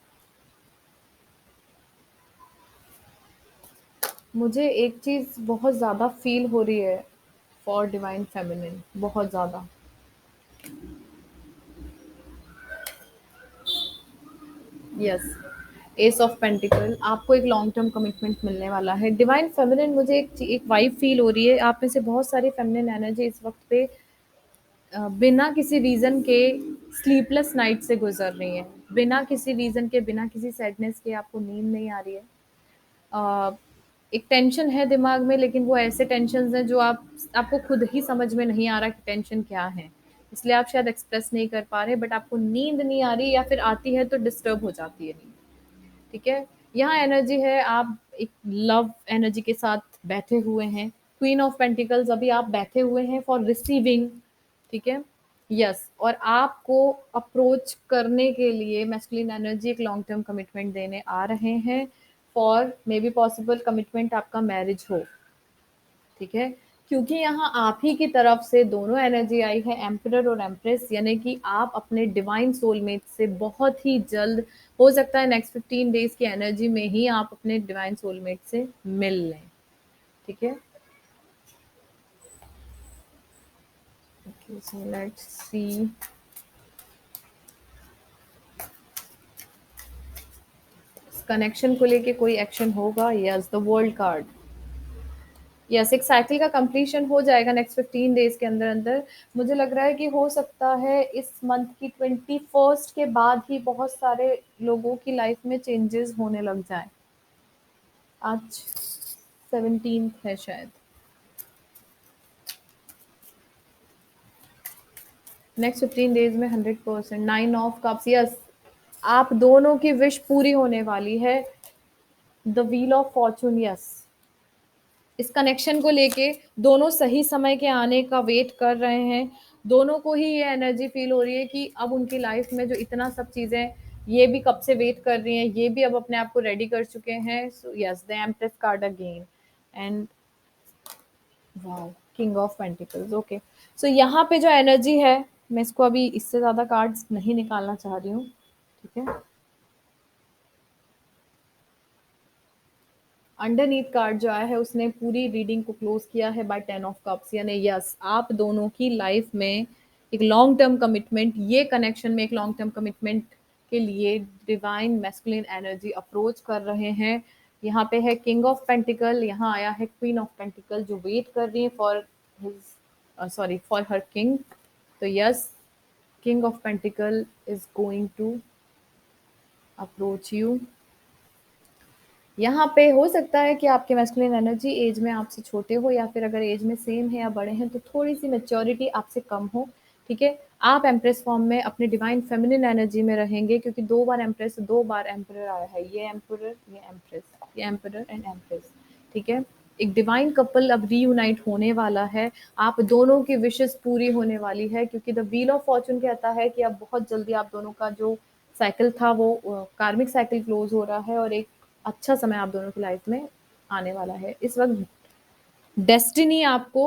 मुझे एक चीज बहुत ज्यादा फील हो रही है फॉर डिवाइन फेमिनिन, बहुत ज्यादा। यस, एस ऑफ पेंटिकल, आपको एक लॉन्ग टर्म कमिटमेंट मिलने वाला है। डिवाइन फेमिनिन, मुझे एक वाइब फील हो रही है, आप में से बहुत सारी फेमिनिन एनर्जी इस वक्त पे बिना किसी रीज़न के स्लीपलेस नाइट से गुजर रही हैं। बिना किसी रीज़न के, बिना किसी सैडनेस के आपको नींद नहीं आ रही है। अ, एक टेंशन है दिमाग में, लेकिन वो ऐसे टेंशन्स हैं जो आपको खुद ही समझ में नहीं आ रहा कि टेंशन क्या है। इसलिए आप शायद एक्सप्रेस नहीं कर पा रहे, बट आपको नींद नहीं आ रही, या फिर आती है तो डिस्टर्ब हो जाती है नींद। ठीक है, यहाँ एनर्जी है, आप एक लव एनर्जी के साथ बैठे हुए हैं। क्वीन ऑफ पेंटिकल्स, अभी आप बैठे हुए हैं फॉर रिसीविंग। ठीक है, यस, और आपको अप्रोच करने के लिए मैस्कुलिन एनर्जी एक लॉन्ग टर्म कमिटमेंट देने आ रहे हैं, for may be possible commitment आपका मैरिज हो, ठीक है? क्योंकि यहाँ आप ही की तरफ से दोनों एनर्जी आई है, एम्परर और एम्प्रेस, यानी कि आप अपने डिवाइन सोलमेट से बहुत ही जल्द, हो सकता है नेक्स्ट 15 डेज की एनर्जी में ही आप अपने डिवाइन सोलमेट से मिल लें, ठीक है? Okay, so let's C. Connection को लेके कोई एक्शन होगा? Yes, the world card. Yes, एक साइकिल का कंप्लीशन हो जाएगा नेक्स्ट 15 डेज के अंदर अंदर। मुझे लग रहा है कि हो सकता है इस मंथ की 21st के बाद ही बहुत सारे लोगों की लाइफ में चेंजेस होने लग जाए। आज 17th है शायद। नेक्स्ट 15 डेज में 100%। 9 ऑफ कप्स, यस, आप दोनों की विश पूरी होने वाली है। The wheel of Fortune, yes, इस कनेक्शन को लेके दोनों सही समय के आने का वेट कर रहे हैं। दोनों को ही ये एनर्जी फील हो रही है कि अब उनकी लाइफ में जो इतना सब चीज़ें ये भी कब से वेट कर रही हैं, ये भी अब अपने आप को रेडी कर चुके हैं। So yes, the empress card again, and wow, king of pentacles. Okay, so यहाँ पे जो एनर्जी है, मैं इसको अभी इससे ज़्यादा कार्ड्स नहीं निकालना चाह रही हूँ, ठीक है? अंडरनीथ कार्ड जो आया है उसने पूरी रीडिंग को क्लोज किया है बाय 10 ऑफ कप्स, यानी यस, आप दोनों की लाइफ में एक लॉन्ग टर्म कमिटमेंट, ये कनेक्शन में एक लॉन्ग टर्म कमिटमेंट के लिए डिवाइन मैस्कुलिन एनर्जी अप्रोच कर रहे हैं। यहाँ पे है किंग ऑफ पेंटिकल, यहाँ आया है क्वीन ऑफ पेंटिकल जो वेट कर रही है for his, sorry, for her king. तो yes, king of pentacle is going to approach you. यहाँ पे हो सकता है कि आपके मैस्कुलिन एनर्जी एज में आपसे छोटे हो, या फिर अगर एज में सेम है या बड़े हैं तो थोड़ी सी मेच्योरिटी आपसे कम हो, ठीक है? आप एम्प्रेस फॉर्म में अपने डिवाइन फेमिनिन एनर्जी में रहेंगे, क्योंकि 2 बार एम्प्रेस, 2 बार एम्परर आया है, ये एम्परर, ये एम्प्रेस, ये एम्परर एंड एम्प्रेस, ठीक है? एक डिवाइन कपल अब रीयूनाइट होने वाला है, आप दोनों की विशेस पूरी होने वाली है, क्योंकि द व्हील ऑफ फॉर्चून कहता है कि अब बहुत जल्दी आप दोनों का जो साइकिल था वो कार्मिक साइकिल क्लोज हो रहा है, और एक अच्छा समय आप दोनों की लाइफ में आने वाला है। इस वक्त डेस्टिनी आपको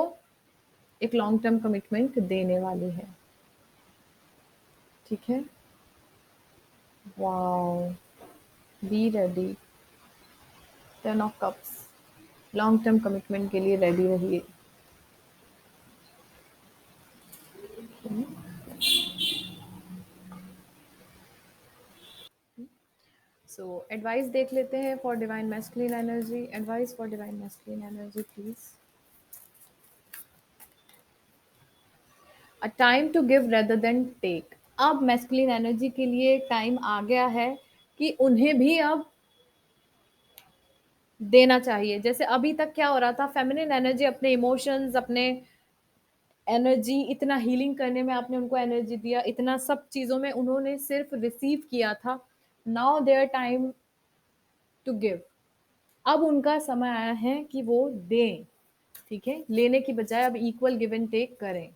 एक लॉन्ग टर्म कमिटमेंट देने वाली है, ठीक है? Wow, be ready, 10 of cups, long term commitment के लिए रेडी रहिए। सो एडवाइस देख लेते हैं for divine masculine energy. Advice for divine masculine energy please. A time to give rather than take. अब मैस्कुलिन एनर्जी के लिए टाइम आ गया है कि उन्हें भी अब देना चाहिए। जैसे अभी तक क्या हो रहा था, फेमिनिन एनर्जी अपने इमोशंस, अपने एनर्जी, इतना हीलिंग करने में आपने उनको एनर्जी दिया, इतना सब चीज़ों में उन्होंने सिर्फ रिसीव किया था। Now their time to give. अब उनका समय आया है कि वो दें, ठीक है? लेने की बजाय अब इक्वल गिव एंड टेक करें।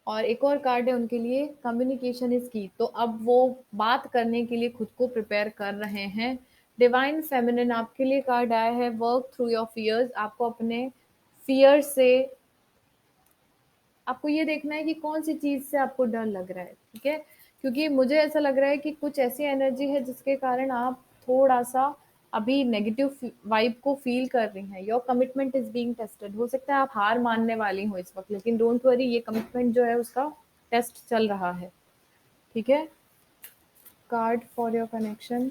और एक और कार्ड है उनके लिए, कम्युनिकेशन इज की। तो अब वो बात करने के लिए खुद को प्रिपेयर कर रहे हैं। डिवाइन फेमिनिन आपके लिए कार्ड आया है, वर्क थ्रू योर फियर्स। आपको अपने फियर से, आपको ये देखना है कि कौन सी चीज़ से आपको डर लग रहा है, ठीक है? क्योंकि मुझे ऐसा लग रहा है कि कुछ ऐसी एनर्जी है जिसके कारण आप थोड़ा-सा अभी नेगेटिव वाइब को फ़ील कर रही हैं। Your commitment is being tested. हो सकता है आप हार मानने वाली हो इस वक़्त, लेकिन डोंट वरी, ये कमिटमेंट जो है उसका टेस्ट चल रहा है, ठीक है? Card for your connection,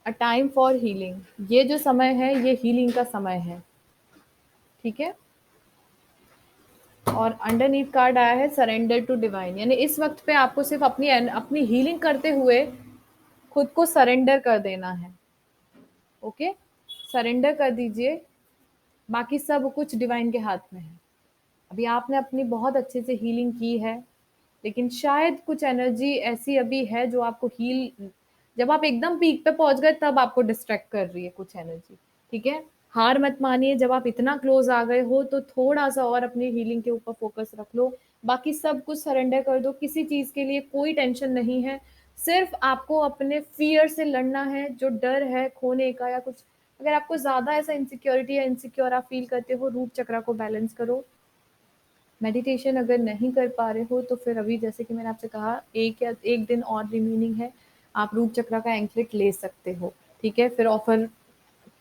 a time for healing. ये जो समय है ये हीलिंग का समय है, ठीक है? और अंडरनीथ कार्ड आया है सरेंडर टू डिवाइन, यानी इस वक्त पे आपको सिर्फ अपनी अपनी हीलिंग करते हुए खुद को सरेंडर कर देना है, ओके? सरेंडर कर दीजिए, बाकी सब कुछ डिवाइन के हाथ में है। अभी आपने अपनी बहुत अच्छे से हीलिंग की है, लेकिन शायद कुछ एनर्जी ऐसी अभी है जो आपको हील, जब आप एकदम पीक पे पहुंच गए तब आपको डिस्ट्रैक्ट कर रही है कुछ एनर्जी, ठीक है? हार मत मानिए, जब आप इतना क्लोज़ आ गए हो तो थोड़ा-सा और अपनी हीलिंग के ऊपर फ़ोकस रख लो। बाकी सब कुछ सरेंडर कर दो, किसी चीज़ के लिए कोई टेंशन नहीं है। सिर्फ़ आपको अपने फ़ियर से लड़ना है, जो डर है खोने का या कुछ। अगर आपको ज़्यादा ऐसा इनसिक्योरिटी या इनसिक्योर आप फ़ील करते हो, रूट चक्रा को बैलेंस करो। मेडिटेशन अगर नहीं कर पा रहे हो तो फिर अभी जैसे कि मैंने आपसे कहा 1 या 1 दिन और रिमेनिंग है, आप रूट चक्रा का एंकलेट ले सकते हो, ठीक है? फिर ऑफ़र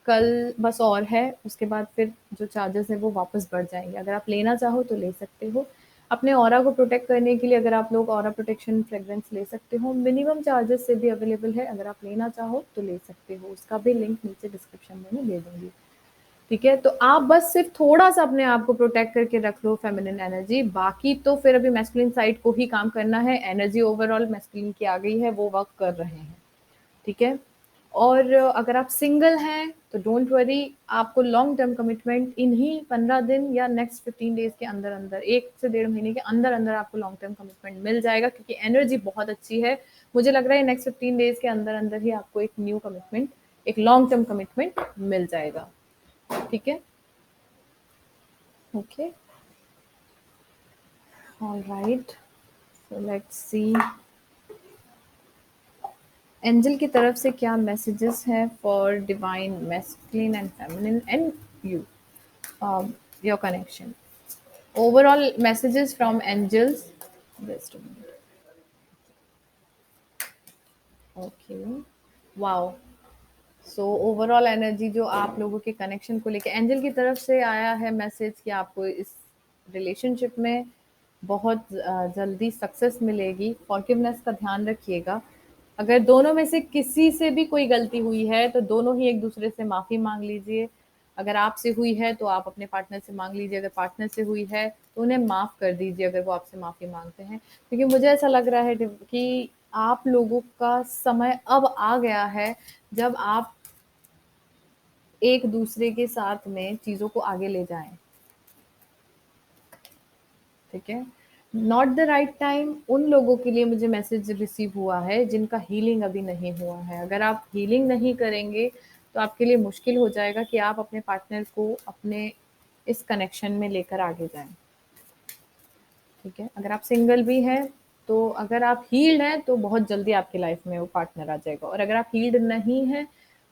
कल बस और है, उसके बाद फिर जो चार्जेज़ हैं वो वापस बढ़ जाएँगे। अगर आप लेना चाहो तो ले सकते हो। अपने ऑरा को प्रोटेक्ट करने के लिए अगर आप लोग ऑरा प्रोटेक्शन फ्रेग्रेंस ले सकते हो, मिनिमम चार्जेज़ से भी अवेलेबल है, अगर आप लेना चाहो तो ले सकते हो। उसका भी लिंक नीचे डिस्क्रिप्शन में मैं दे दूँगी। ठीक है? तो आप बस सिर्फ़ थोड़ा-सा अपने आप को प्रोटेक्ट करके रख लो फेमिनिन एनर्जी, बाकी तो फिर अभी मैस्कुलिन साइड को ही काम करना है, एनर्जी ओवरऑल मैस्कुलिन की आ गई है, वो वर्क कर रहे हैं, ठीक है? और अगर आप सिंगल हैं, तो डोंट वरी, आपको लॉन्ग टर्म कमिटमेंट इन्हीं 15 दिन या नेक्स्ट 15 डेज़ के अंदर-अंदर, 1 से डेढ़ महीने के अंदर-अंदर आपको लॉन्ग टर्म कमिटमेंट मिल जाएगा क्योंकि एनर्जी बहुत अच्छी है। मुझे लग रहा है नेक्स्ट 15 डेज़ के अंदर-अंदर ही आपको एक न्यू कमिटमेंट, एक लॉन्ग टर्म कमिटमेंट मिल जाएगा, ठीक है? Okay, alright, so let's see angel की तरफ से क्या मैसेजेस हैं for divine masculine and feminine and you, your connection, overall messages from angels, just a minute, okay, wow, so overall energy जो आप लोगों के कनेक्शन को लेके एंजल की तरफ से आया है मैसेज कि आपको इस रिलेशनशिप में बहुत जल्दी सक्सेस मिलेगी। फॉरगिवनेस का ध्यान रखिएगा। अगर दोनों में से किसी से भी कोई गलती हुई है तो दोनों ही एक दूसरे से माफ़ी मांग लीजिए। अगर आपसे हुई है तो आप अपने पार्टनर से मांग लीजिए, अगर पार्टनर से हुई है तो उन्हें माफ़ कर दीजिए अगर वो आपसे माफ़ी मांगते हैं, क्योंकि मुझे ऐसा लग रहा है कि आप लोगों का समय अब आ गया है जब आप एक दूसरे के साथ में चीज़ों को आगे ले जाएं, ठीक है? नॉट द राइट टाइम उन लोगों के लिए मुझे मैसेज रिसीव हुआ है जिनका हीलिंग अभी नहीं हुआ है। अगर आप हीलिंग नहीं करेंगे तो आपके लिए मुश्किल हो जाएगा कि आप अपने पार्टनर को अपने इस कनेक्शन में लेकर आगे जाएं, ठीक है? अगर आप सिंगल भी हैं तो अगर आप हील्ड हैं तो बहुत जल्दी आपकी लाइफ में वो पार्टनर आ जाएगा, और अगर आप हील्ड नहीं हैं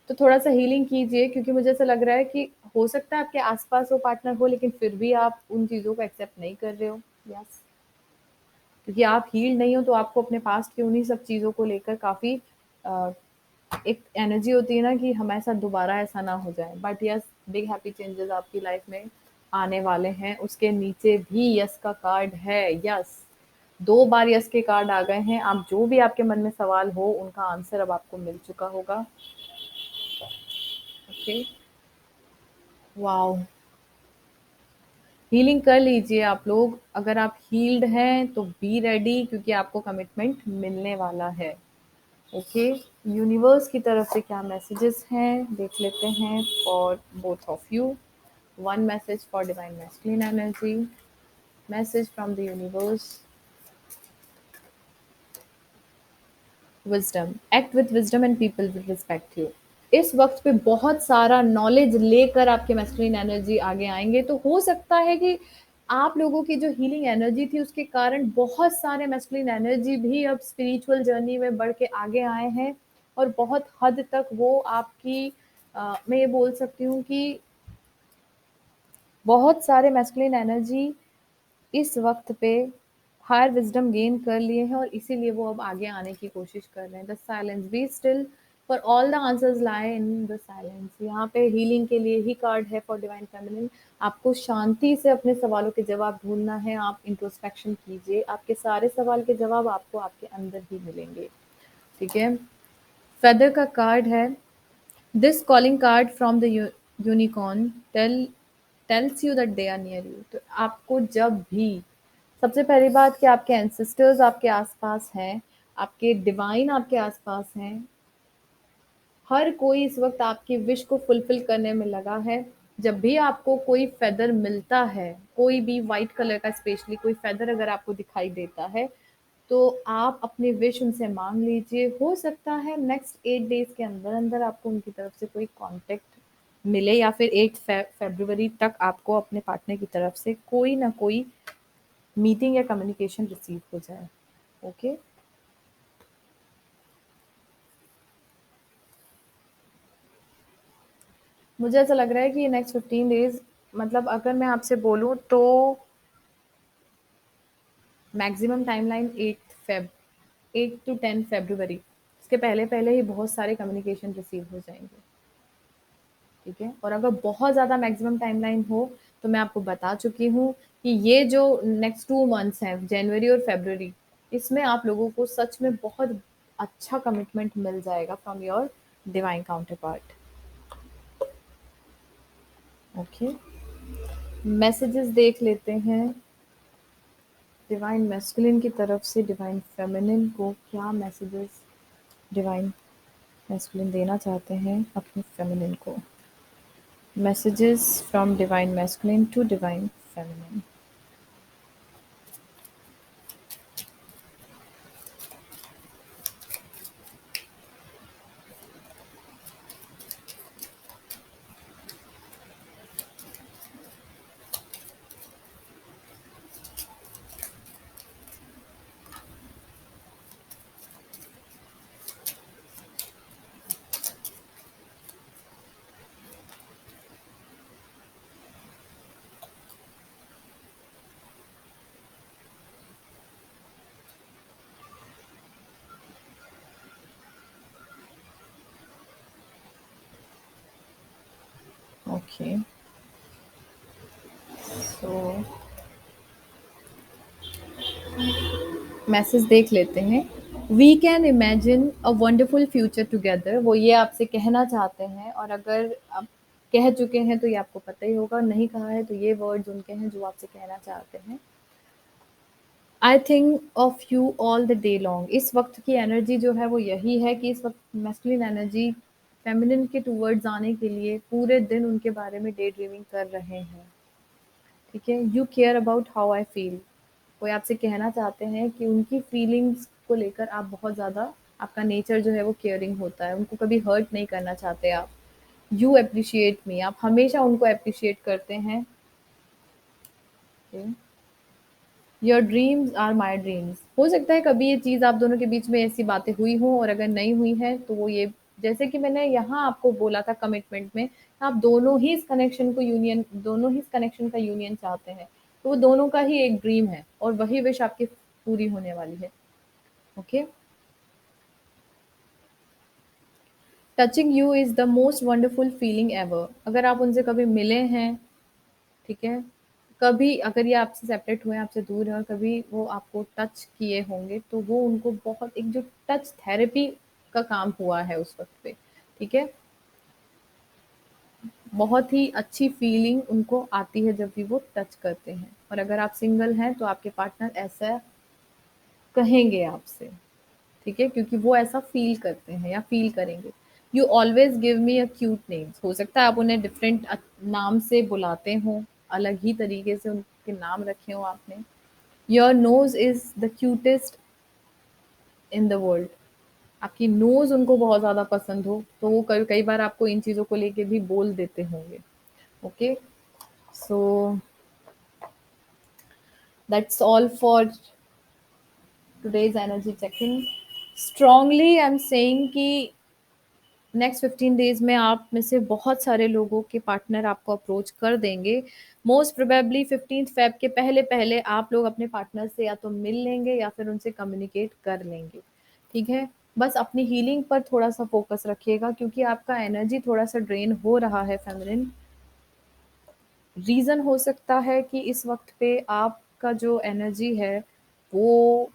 तो थोड़ा सा हीलिंग कीजिए, क्योंकि मुझे ऐसा लग रहा है कि हो सकता है आपके आसपास वो पार्टनर हो लेकिन फिर भी आप उन चीज़ों को एक्सेप्ट नहीं कर रहे हो। यस, क्योंकि आप हील्ड नहीं हो तो आपको अपने पास्ट की उन्हीं सब चीज़ों को लेकर काफ़ी एक एनर्जी होती है ना कि हमारे साथ दोबारा ऐसा ना हो जाए। But yes, big happy changes आपकी लाइफ में आने वाले हैं। उसके नीचे भी यस का कार्ड है। यस, 2 बार यस के कार्ड आ गए हैं। आप जो भी आपके मन में सवाल हो उनका आंसर अब आपको मिल चुका होगा। ओके, वाओ, हीलिंग कर लीजिए आप लोग। अगर आप हील्ड हैं तो बी रेडी, क्योंकि आपको कमिटमेंट मिलने वाला है। ओके, यूनिवर्स की तरफ से क्या मैसेजेस हैं देख लेते हैं for both of you. One message for divine masculine energy, message from the universe, wisdom, act with wisdom and people will respect you. इस वक्त पे बहुत सारा नॉलेज लेकर आपके मैस्कुलिन एनर्जी आगे आएंगे, तो हो सकता है कि आप लोगों की जो हीलिंग एनर्जी थी उसके कारण बहुत सारे मैस्कुलिन एनर्जी भी अब स्पिरिचुअल जर्नी में बढ़ के आगे आए हैं, और बहुत हद तक वो आपकी मैं ये बोल सकती हूँ कि बहुत सारे मैस्कुलिन एनर्जी इस वक्त पे हायर विजडम गेन कर लिए हैं और इसीलिए वो अब आगे आने की कोशिश कर रहे हैं। The silence, be still for all the answers लाए इन द साइलेंस। यहाँ पे हीलिंग के लिए ही कार्ड है फॉर डिवाइन फेमिनिन। आपको शांति से अपने सवालों के जवाब ढूंढना है। आप इंट्रोस्पेक्शन कीजिए, आपके सारे सवाल के जवाब आपको आपके अंदर ही मिलेंगे, ठीक है? फेदर का कार्ड है। This calling card from the unicorn tells you that they are near you. तो आपको जब भी, सबसे पहली बात कि आपके एंसेस्टर्स आपके आसपास हैं, आपके डिवाइन आपके आसपास हैं। हर कोई इस वक्त आपकी विश को फुलफिल करने में लगा है। जब भी आपको कोई फेदर मिलता है, कोई भी वाइट कलर का स्पेशली कोई फेदर अगर आपको दिखाई देता है, तो आप अपनी विश उनसे मांग लीजिए। हो सकता है नेक्स्ट 8 डेज के अंदर अंदर आपको उनकी तरफ से कोई कॉन्टेक्ट मिले या फिर 8 फ़रवरी तक आपको अपने पार्टनर की तरफ से कोई ना कोई मीटिंग या कम्युनिकेशन रिसीव हो जाए। ओके? मुझे ऐसा लग रहा है कि नेक्स्ट 15 डेज़, मतलब अगर मैं आपसे बोलूँ तो मैक्सिमम टाइमलाइन 8 टू 10 फ़रवरी, इसके पहले-पहले ही बहुत सारे कम्युनिकेशन रिसीव हो जाएँगे। ठीक है? और अगर बहुत ज़्यादा मैक्सिमम टाइमलाइन हो, तो मैं आपको बता चुकी हूँ कि ये जो नेक्स्ट 2 मंथ्स हैं, जनवरी और फ़रवरी, इसमें आप लोगों को सच में बहुत अच्छा कमिटमेंट मिल जाएगा from your divine counterpart. Okay? Messages देख लेते हैं डिवाइन मैस्कुलिन की तरफ से डिवाइन फेमिनिन को क्या मैसेजेस डिवाइन मैस्कुलिन देना चाहते हैं अपने फेमिनिन को। Messages from Divine Masculine to Divine Feminine. Okay, so message देख लेते हैं। We can imagine a wonderful future together, वो ये आपसे कहना चाहते हैं, और अगर आप कह चुके हैं तो ये आपको पता ही होगा, नहीं कहा है तो ये वर्ड्स उनके हैं जो आपसे कहना चाहते हैं। I think of you all the day long. इस वक्त की एनर्जी जो है वो यही है कि इस वक्त मैस्कुलिन एनर्जी फेमिनिन के टूवर्ड्स आने के लिए पूरे दिन उनके बारे में डे ड्रीमिंग कर रहे हैं। ठीक है? You care about how I feel, कोई आपसे कहना चाहते हैं कि उनकी फीलिंग्स को लेकर आप बहुत ज़्यादा, आपका नेचर जो है वो केयरिंग होता है, उनको कभी हर्ट नहीं करना चाहते आप। यू एप्रिशिएट मी, आप हमेशा उनको एप्रिशिएट करते हैं। Your dreams are my dreams, हो सकता है कभी ये चीज़ आप दोनों के बीच में ऐसी बातें हुई हों, और अगर नहीं हुई है तो वो ये, जैसे कि मैंने यहाँ आपको बोला था कमिटमेंट में, आप दोनों ही इस कनेक्शन को यूनियन, दोनों ही इस कनेक्शन का यूनियन चाहते हैं, तो वो दोनों का ही एक ड्रीम है और वही विश आपकी पूरी होने वाली है। Okay? Touching you is the most wonderful feeling ever, अगर आप उनसे कभी मिले हैं, ठीक है? कभी अगर ये आपसे सेपरेट हुए हैं, आपसे दूर हैं और कभी वो आपको टच किए होंगे, तो वो उनको बहुत एक जो टच थेरेपी का काम हुआ है उस वक़्त पे, ठीक है? बहुत ही अच्छी फीलिंग उनको आती है जब भी वो टच करते हैं, और अगर आप सिंगल हैं, तो आपके पार्टनर ऐसा कहेंगे आपसे, ठीक है? क्योंकि वो ऐसा फ़ील करते हैं या फ़ील करेंगे। You always give me a cute names, हो सकता है आप उन्हें डिफरेंट नाम से बुलाते हों, अलग ही तरीके से उनके नाम रखे हों आपने। Your nose is the cutest in the world, आपकी नोज़ उनको बहुत ज़्यादा पसंद हो, तो वो कई कई बार आपको इन चीज़ों को लेके भी बोल देते होंगे। Okay? So that's all for today's energy check-in. Strongly I am saying कि नेक्स्ट 15 डेज़ में आप में से बहुत सारे लोगों के पार्टनर आपको अप्रोच कर देंगे। मोस्ट प्रोबेबली 15th फ़ेब के पहले-पहले आप लोग अपने पार्टनर से या तो मिल लेंगे या फिर उनसे कम्युनिकेट कर लेंगे। ठीक है? बस अपनी हीलिंग पर थोड़ा-सा फ़ोकस रखिएगा, क्योंकि आपका एनर्जी थोड़ा-सा ड्रेन हो रहा है फेमिनिन। रीज़न हो सकता है कि इस वक़्त पे आपका जो एनर्जी है, वो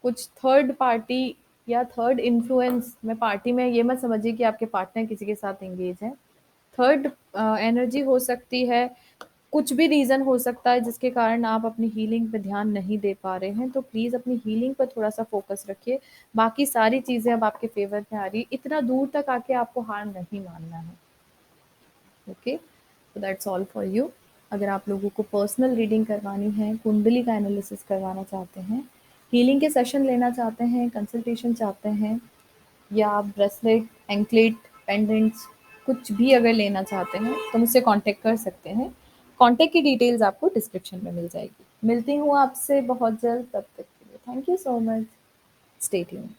कुछ थर्ड पार्टी या थर्ड इन्फ्लुएंस में, पार्टी में ये मत समझिए कि आपके पार्टनर किसी के साथ एंगेज हैं। थर्ड एनर्जी हो सकती है, कुछ भी रीज़न हो सकता है जिसके कारण आप अपनी हीलिंग पे ध्यान नहीं दे पा रहे हैं, तो प्लीज़ अपनी हीलिंग पर थोड़ा-सा फ़ोकस रखिए। बाकी सारी चीज़ें अब आपके फ़ेवर में आ रही हैं, इतना दूर तक आके आपको हार नहीं मानना है। ओके? तो दैट्स ऑल फॉर यू। अगर आप लोगों को पर्सनल रीडिंग करवानी है, कुंडली का एनालिसिस करवाना चाहते हैं, हीलिंग के सेशन लेना चाहते हैं, कंसल्टेशन चाहते हैं, या आप ब्रेसलेट, एंकलेट, पेंडेंट्स कुछ भी अगर लेना चाहते हैं तो मुझसे कॉन्टैक्ट कर सकते हैं। कॉन्टैक्ट की डिटेल्स आपको डिस्क्रिप्शन में मिल जाएगी। मिलती हूँ आपसे बहुत जल्द, तब तक के लिए thank you so much. Stay tuned.